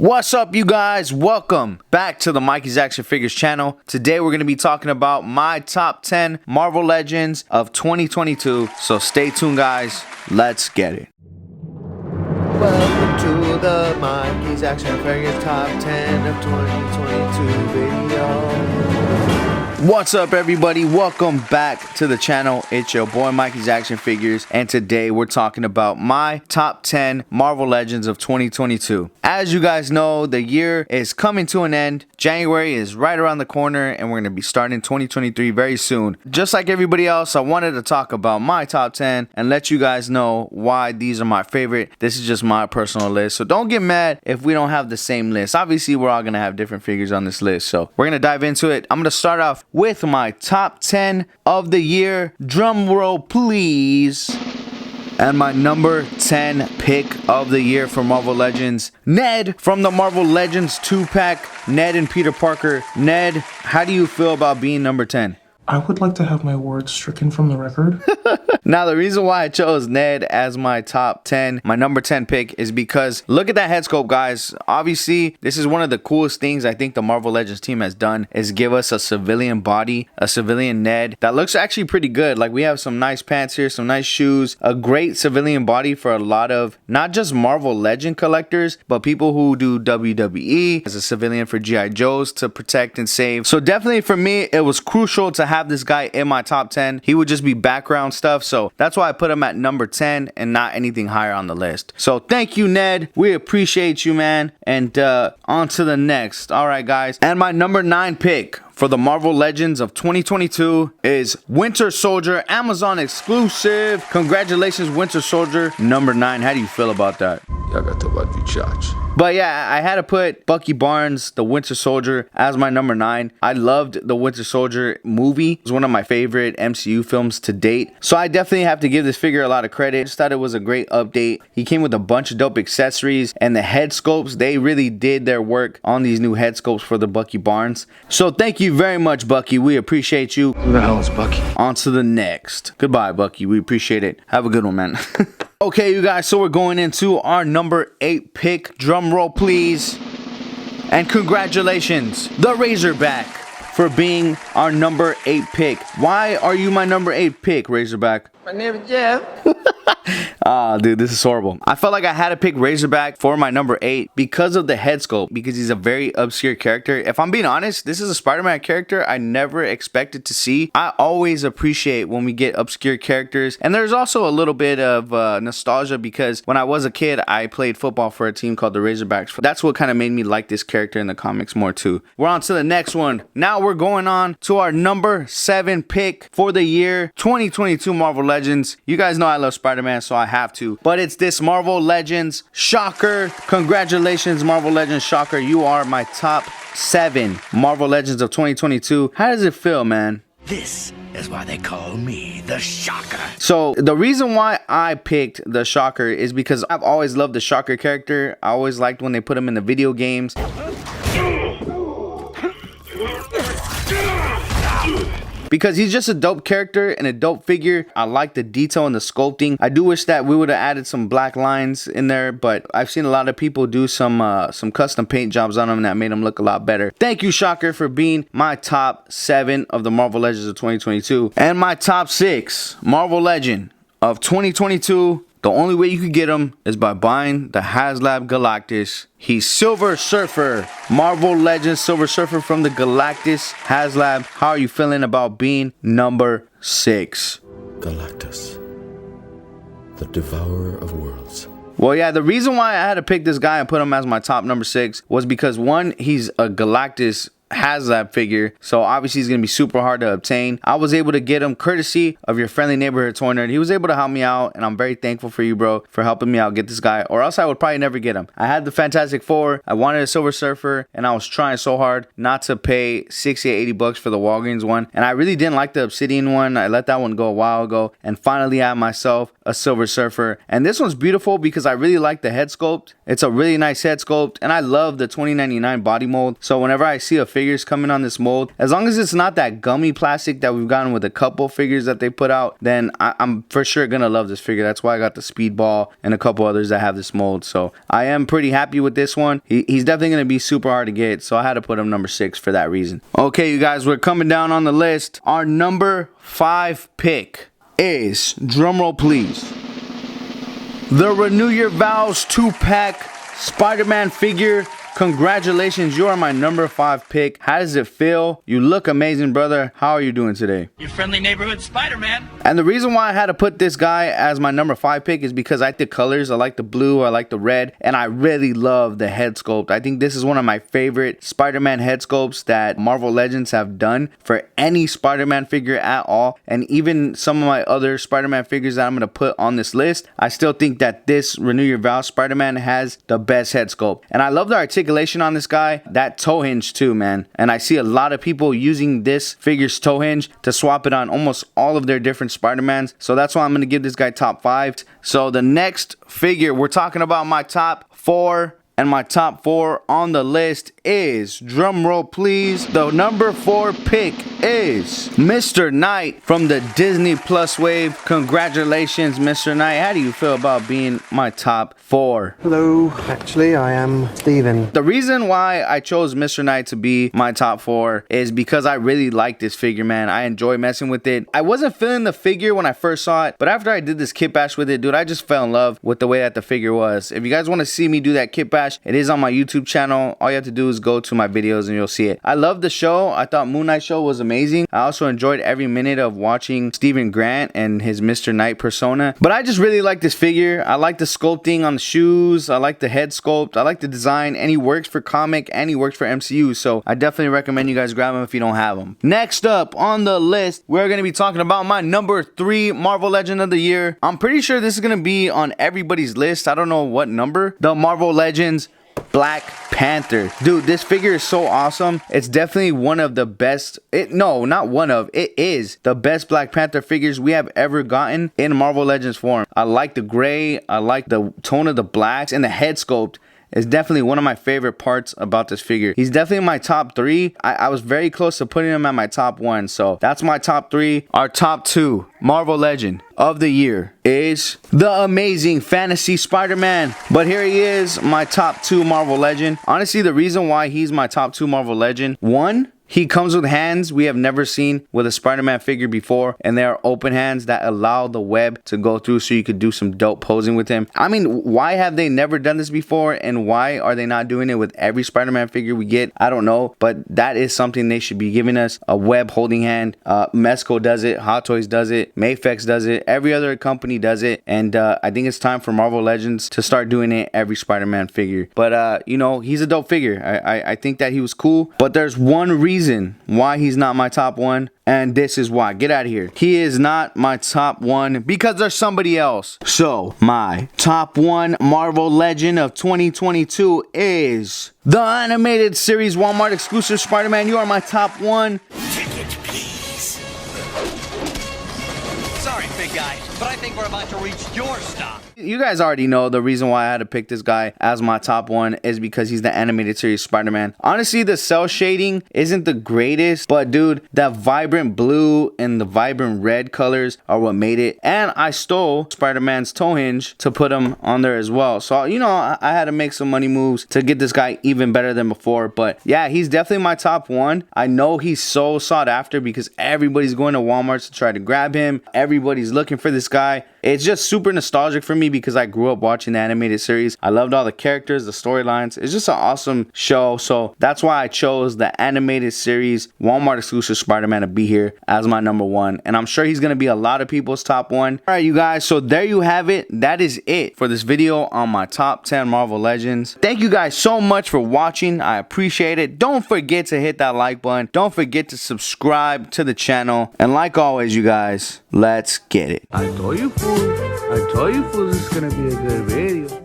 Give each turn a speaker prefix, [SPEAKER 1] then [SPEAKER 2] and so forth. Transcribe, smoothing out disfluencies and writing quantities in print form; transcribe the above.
[SPEAKER 1] What's up, you guys? Welcome back to the Mikey's Action Figures channel. Today we're going to be talking about my top 10 Marvel Legends of 2022. So stay tuned, guys. Let's get it. Welcome to the Mikey's Action Figures top 10 of 2022 video. What's up, everybody? Welcome back to the channel. It's your boy Mikey's Action Figures, and today we're talking about my top 10 Marvel Legends of 2022. As you guys know, the year is coming to an end. January is right around the corner, and we're going to be starting 2023 very soon. Just like everybody else, I wanted to talk about my top 10 and let you guys know why these are my favorite. This is just my personal list, so don't get mad if we don't have the same list. Obviously, we're all going to have different figures on this list, so we're going to dive into it. I'm going to start off with my top 10 of the year. Drum roll, please. And my number 10 pick of the year for Marvel Legends, Ned from the Marvel Legends 2-pack. Ned and Peter Parker. Ned, how do you feel about being number 10?
[SPEAKER 2] I would like to have my words stricken from the record.
[SPEAKER 1] Now, the reason why I chose Ned as my top 10, my number 10 pick, is because look at that head sculpt, guys. Obviously, this is one of the coolest things I think the Marvel Legends team has done, is give us a civilian body, a civilian Ned that looks actually pretty good. Like, we have some nice pants here, some nice shoes, a great civilian body for a lot of not just Marvel Legend collectors, but people who do WWE as a civilian for G.I. Joes to protect and save. So definitely for me, it was crucial to have this guy in my top 10. He would just be background stuff, so that's why I put him at number 10 and not anything higher on the list. So thank you, Ned. We appreciate you, man. And on to the next. All right, guys. And my number 9 pick for the Marvel Legends of 2022 is Winter Soldier, Amazon exclusive. Congratulations, Winter Soldier, number 9. How do you feel about that? But yeah, I had to put Bucky Barnes, the Winter Soldier, as my number 9. I loved the Winter Soldier movie. It was one of my favorite MCU films to date. So I definitely have to give this figure a lot of credit. I just thought it was a great update. He came with a bunch of dope accessories, and the head sculpts, they really did their work on these new head sculpts for the Bucky Barnes. So thank you very much, Bucky. We appreciate you.
[SPEAKER 2] Who the hell is Bucky?
[SPEAKER 1] On to the next. Goodbye, Bucky. We appreciate it. Have a good one, man. Okay, you guys, so we're going into our number 8 pick. Drum roll, please. And congratulations, the Razorback, for being our number 8 pick. Why are you my number 8 pick, Razorback?
[SPEAKER 3] My name is Jeff.
[SPEAKER 1] Dude, this is horrible. I felt like I had to pick Razorback for my number 8 because of the head sculpt, because he's a very obscure character. If I'm being honest, this is a Spider-Man character I never expected to see. I always appreciate when we get obscure characters, and there's also a little bit of nostalgia because when I was a kid, I played football for a team called the Razorbacks. That's what kind of made me like this character in the comics more too. We're on to the next one. Now we're going on to our number 7 pick for the year 2022 Marvel Legends. You guys know I love Spider-Man, so I have to. But it's this Marvel Legends Shocker. Congratulations, Marvel Legends Shocker. You are my top 7 Marvel Legends of 2022. How does it feel, man?
[SPEAKER 4] This is why they call me the Shocker.
[SPEAKER 1] So the reason why I picked the Shocker is because I've always loved the Shocker character. I always liked when they put him in the video games. Because he's just a dope character and a dope figure. I like the detail and the sculpting. I do wish that we would have added some black lines in there, but I've seen a lot of people do some custom paint jobs on him that made him look a lot better. Thank you, Shocker, for being my top 7 of the Marvel Legends of 2022. And my top 6 Marvel Legend of 2022. The only way you could get him is by buying the HasLab Galactus. He's Silver Surfer, Marvel Legends Silver Surfer from the Galactus HasLab. How are you feeling about being number 6?
[SPEAKER 5] Galactus, the devourer of worlds.
[SPEAKER 1] Well, yeah, the reason why I had to pick this guy and put him as my top number 6 was because, one, he's a Galactus HasLab figure, so obviously he's gonna be super hard to obtain. I was able to get him courtesy of your friendly neighborhood toy nerd. He was able to help me out, and I'm very thankful for you, bro, for helping me out get this guy, or else I would probably never get him. I had the Fantastic Four, I wanted a Silver Surfer, and I was trying so hard not to pay 60 or 80 bucks for the Walgreens one, and I really didn't like the Obsidian one. I let that one go a while ago, and finally I had myself a Silver Surfer. And this one's beautiful because I really like the head sculpt. It's a really nice head sculpt, and I love the 2099 body mold. So whenever I see a figure figures coming on this mold. As long as it's not that gummy plastic that we've gotten with a couple figures that they put out, then I'm for sure gonna love this figure. That's why I got the Speedball and a couple others that have this mold. So I am pretty happy with this one. He's definitely gonna be super hard to get, so I had to put him number 6 for that reason. Okay, you guys, we're coming down on the list. Our number 5 pick is, drumroll please, the Renew Your Vows 2-pack Spider-Man figure. Congratulations, you are my number 5 pick. How does it feel? You look amazing, brother. How are you doing today?
[SPEAKER 4] Your friendly neighborhood Spider-Man.
[SPEAKER 1] And the reason why I had to put this guy as my number 5 pick is because I like the colors. I like the blue, I like the red, and I really love the head sculpt. I think this is one of my favorite Spider-Man head sculpts that Marvel Legends have done for any Spider-Man figure at all. And even some of my other Spider-Man figures that I'm going to put on this list, I still think that this Renew Your Vows Spider-Man has the best head sculpt. And I love the articulation on this guy, that toe hinge too, man. And I see a lot of people using this figure's toe hinge to swap it on almost all of their different Spider-Mans. So that's why I'm going to give this guy top 5. So the next figure, we're talking about my top 4. And my top 4 on the list is, drum roll please, the number 4 pick is Mr. Knight from the Disney Plus wave. Congratulations, Mr. Knight. How do you feel about being my top 4?
[SPEAKER 3] Hello, actually I am Steven.
[SPEAKER 1] The reason why I chose Mr. Knight to be my top 4 is because I really like this figure, man. I enjoy messing with it. I wasn't feeling the figure when I first saw it, but after I did this kit bash with it, dude, I just fell in love with the way that the figure was. If you guys want to see me do that kit bash, it is on my YouTube channel. All you have to do is go to my videos and you'll see it. I love the show. I thought Moon Knight show was amazing. I also enjoyed every minute of watching Steven Grant and his Mr. Knight persona. But I just really like this figure. I like the sculpting on the shoes. I like the head sculpt. I like the design. And he works for comic and he works for MCU. So I definitely recommend you guys grab him if you don't have him. Next up on the list, we're going to be talking about my number 3 Marvel Legend of the year. I'm pretty sure this is going to be on everybody's list. I don't know what number. The Marvel Legends Black Panther. Dude, this figure is so awesome. It's definitely one of the best, it is the best Black Panther figures we have ever gotten in Marvel Legends form. I like the gray, I like the tone of the blacks, and the head sculpt is definitely one of my favorite parts about this figure. He's definitely my top 3. I was very close to putting him at my top 1. So that's my top 3. Our top 2 Marvel Legend of the year is the Amazing Fantasy Spider-Man. But here he is, my top 2 Marvel Legend. Honestly, the reason why he's my top 2 Marvel Legend, 1, he comes with hands we have never seen with a Spider-Man figure before, and they are open hands that allow the web to go through so you could do some dope posing with him. I mean, why have they never done this before, and why are they not doing it with every Spider-Man figure we get? I don't know, but that is something they should be giving us, a web holding hand. Mezco does it, Hot Toys does it, Mafex does it, every other company does it, and I think it's time for Marvel Legends to start doing it every Spider-Man figure. But you know, he's a dope figure. I think that he was cool, but there's one reason why he's not my top 1, and this is why. Get out of here. He is not my top 1 because there's somebody else. So my top 1 Marvel Legend of 2022 is the animated series Walmart exclusive Spider-Man. You are my top 1.
[SPEAKER 4] Ticket, please. Sorry, big guy, but I think we're about to reach your stop.
[SPEAKER 1] You guys already know the reason why I had to pick this guy as my top 1 is because he's the animated series Spider-Man. Honestly, the cell shading isn't the greatest, but dude, that vibrant blue and the vibrant red colors are what made it. And I stole Spider-Man's toe hinge to put him on there as well. So, you know, I had to make some money moves to get this guy even better than before. But yeah, he's definitely my top 1. I know he's so sought after because everybody's going to Walmart to try to grab him. Everybody's looking for this guy. It's just super nostalgic for me because I grew up watching the animated series. I loved all the characters, the storylines. It's just an awesome show. So that's why I chose the animated series Walmart exclusive Spider-Man to be here as my number 1. And I'm sure he's going to be a lot of people's top 1. All right, you guys. So there you have it. That is it for this video on my top 10 Marvel Legends. Thank you guys so much for watching. I appreciate it. Don't forget to hit that like button. Don't forget to subscribe to the channel. And like always, you guys, let's get it.
[SPEAKER 6] I told you fools, this is gonna be a good video.